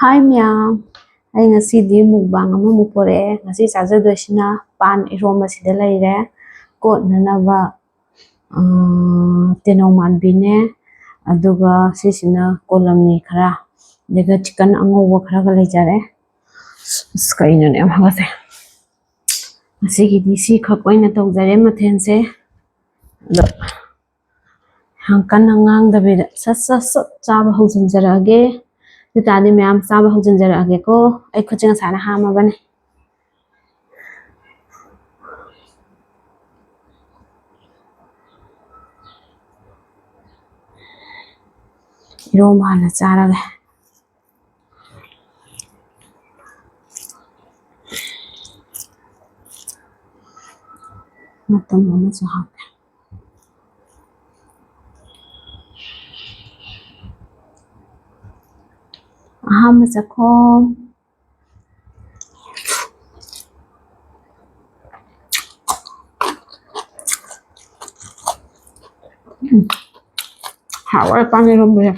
ꯍꯥꯏ ꯃꯌꯥꯝ, ꯑꯩ ꯉꯁꯤꯗꯤ ꯃꯨꯛꯕꯥꯡ ꯑꯃꯃꯨꯛ ꯄꯨꯔꯛꯑꯦ. ꯉꯁꯤ ꯆꯥꯖꯗꯣꯏꯁꯤꯅ ꯄꯥꯟ ꯏꯔꯣꯝꯕꯁꯤꯗ ꯂꯩꯔꯦ. ꯀꯣꯠꯅꯅꯕ ꯇꯦꯅꯧ ꯃꯥꯟꯕꯤꯅꯦ. ꯑꯗꯨꯒ ꯁꯤꯁꯤꯅ ꯀꯣꯂꯝꯅꯤ ꯈꯔ. ꯑꯗꯨꯒ ꯆꯤꯛꯀꯟ ꯑꯉꯧꯕ ꯈꯔꯒ ꯂꯩꯖꯔꯦ. ꯑꯁ ꯀꯩꯅꯣꯅꯦ ꯌꯥꯝ ꯍꯥꯒꯠꯆꯩ. ꯉꯁꯤꯒꯤꯗꯤ ꯁꯤꯈꯛ ꯑꯣꯏꯅ ꯇꯧꯖꯔꯦ ꯃꯊꯦꯜꯁꯦ. ꯑꯗꯣ ꯌꯥꯝ ꯀꯟꯅ ꯉꯥꯡꯗꯕꯤꯗ ꯁꯠ ꯁꯠ ꯁꯠ ꯆꯥꯕ ꯍꯧꯖꯤꯟꯖꯔꯛꯑꯒꯦ. ꯑꯗꯨ ꯇꯥꯔꯗꯤ ꯃꯌꯥꯝ ꯆꯥꯕ ꯍꯧꯖꯤꯟꯖꯔꯛꯑꯒꯦꯀꯣ. ꯑꯩ ꯈꯨꯠꯁꯦ ꯉꯁꯥꯏꯅ ꯍꯥꯝꯃꯕꯅꯦ. ꯏꯔꯣꯝꯕ ꯍꯥꯟꯅ ꯆꯥꯔꯒꯦ. ꯃꯇꯝ ꯑꯃꯁꯨ ꯍꯥꯞꯄꯦ. ꯑꯍꯥꯟꯕ ꯆꯈꯣꯝ. ꯍꯥꯎꯋꯦ ꯄꯥꯟ ꯏꯔꯣꯝꯕꯁꯦ.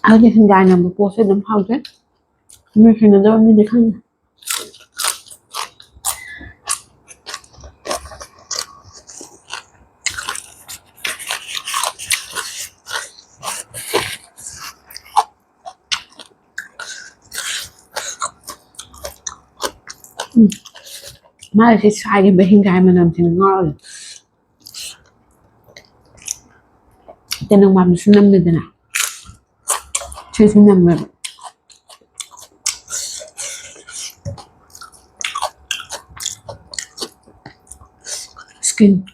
ꯑꯩꯗꯤ ꯍꯤꯡꯒꯥꯏ ꯅꯝꯕ ꯄꯣꯠꯁꯦ ꯑꯗꯨꯝ ꯍꯥꯎꯖꯩ. ꯃꯤ ꯍꯩꯅꯗꯕ ꯃꯤꯗꯤ ꯈꯪꯗꯦ. ꯃꯥꯒꯤ ꯁꯥꯏꯒꯤꯕ ꯍꯤꯡꯒꯥꯏ ꯃꯅꯝꯁꯤꯅ ꯉꯥꯎꯔꯦ. ꯇꯦꯅꯧ ꯃꯥꯟꯕꯤꯁꯨ ꯅꯝꯃꯦꯗꯅ ꯁꯤꯁꯨ ꯅꯝꯃꯦꯕ. Skin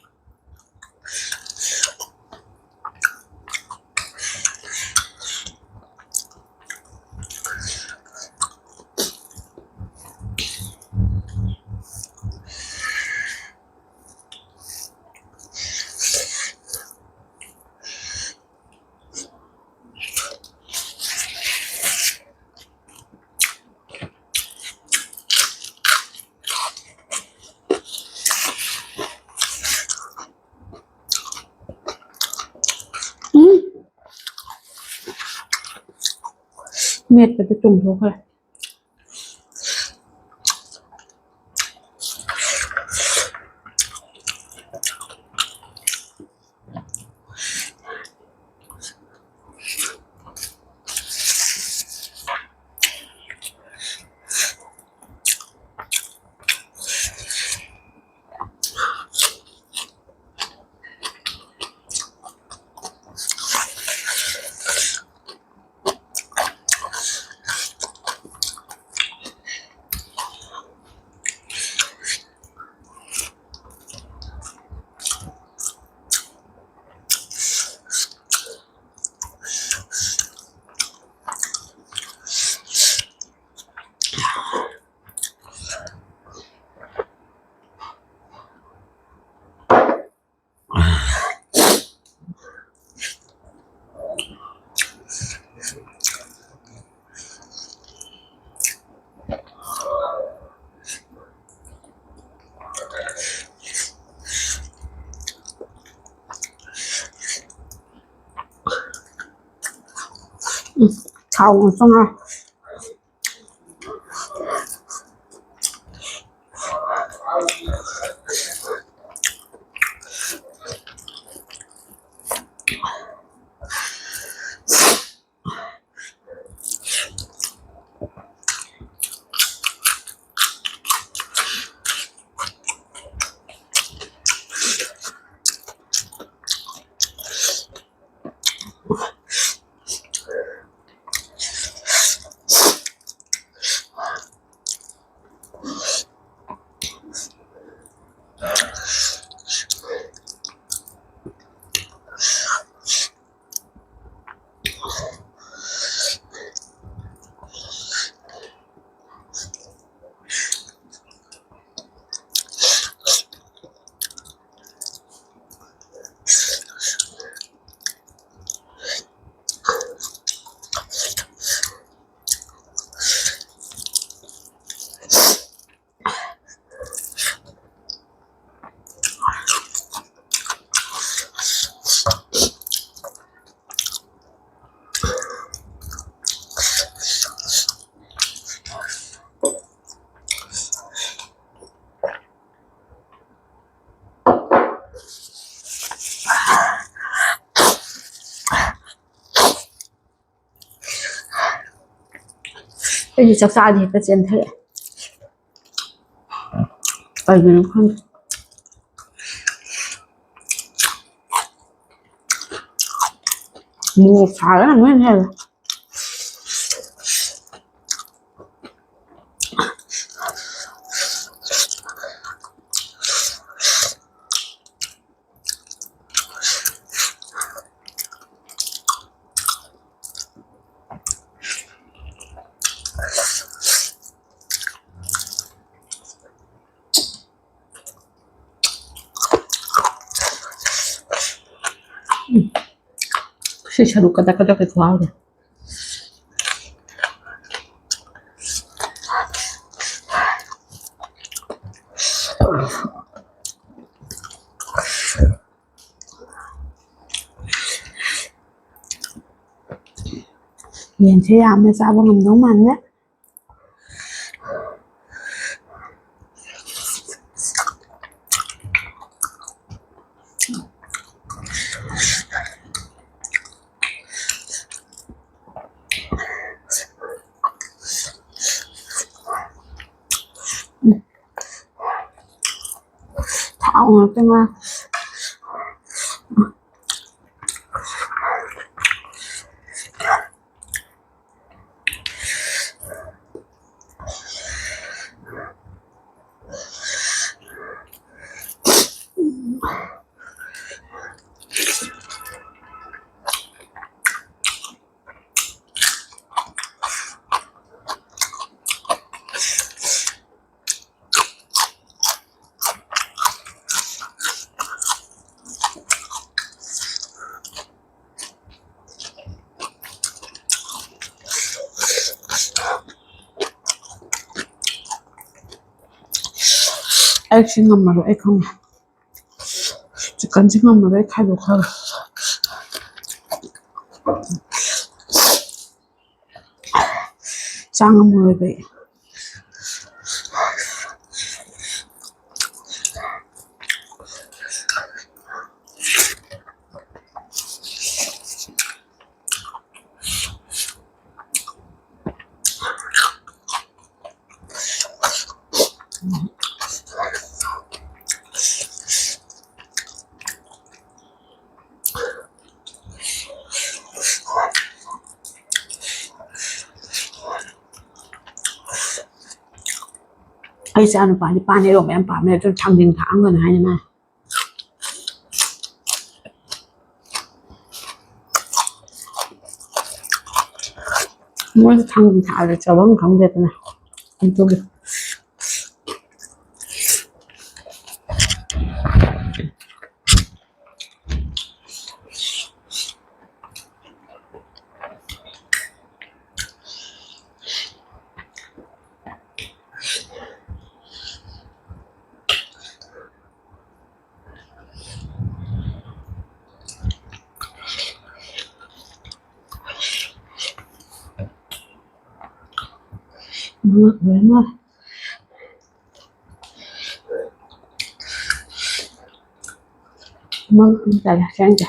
ꯃꯦꯠꯄꯗ ꯆꯨꯝꯊꯣꯛꯈ꯭ꯔꯦ. 好重啊！이제 적사하지 그젠데 여기는 큰 뭐 잘하면 해. 시sharu kata-kata 좋아하게. 얘는 제 안에 싸보면 너무 많네. 다 오늘 때만 액싱엄마로 액하면 직관직엄마로 액하려고 하고 짱엄마로 배 ai sao nó phải đi pan này rồi em bảo mẹ cho thằng đình tháng rồi này này muốn thằng đình tháng rồi cho vẫn không được này anh chưa được Mga talaga.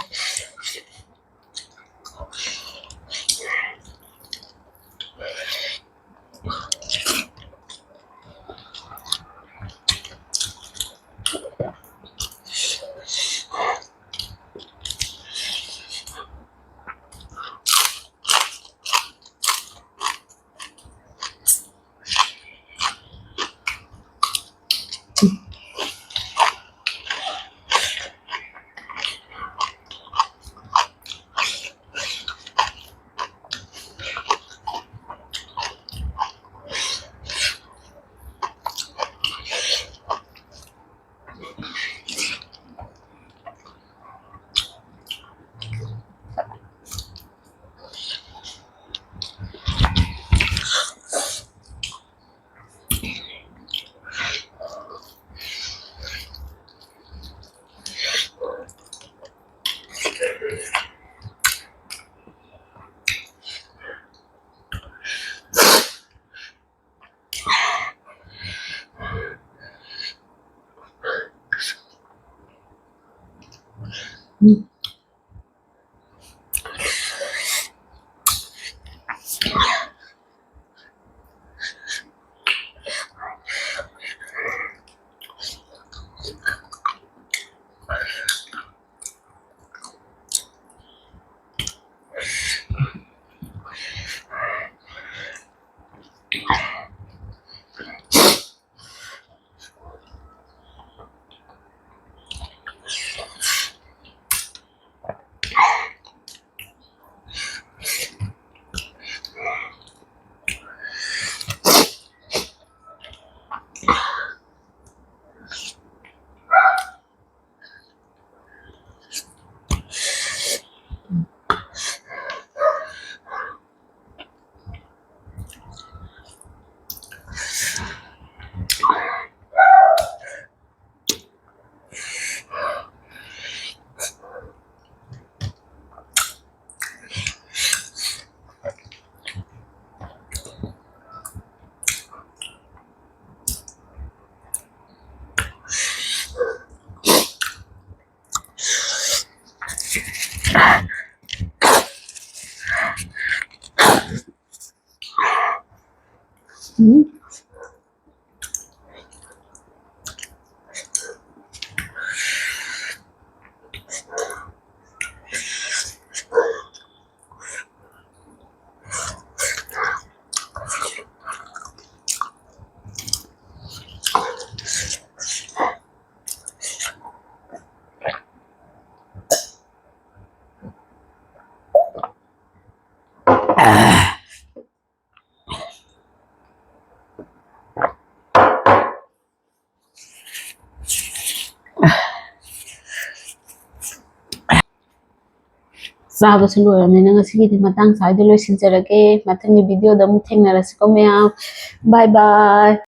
ꯆꯥꯕꯁꯨ ꯂꯣꯏꯔꯕꯅꯤꯅ ꯉꯁꯤꯒꯤꯗꯤ ꯃꯇꯥꯡ ꯁ꯭ꯋꯥꯏꯗ ꯂꯣꯏꯁꯤꯟꯖꯔꯒꯦ ꯃꯊꯪꯒꯤ ꯚꯤꯗꯤꯑꯣꯗ ꯑꯃꯨꯛ ꯊꯦꯡꯅꯔꯁꯤꯀꯣ ꯃꯌꯥꯝ ꯕꯥꯏ ꯕꯥꯏ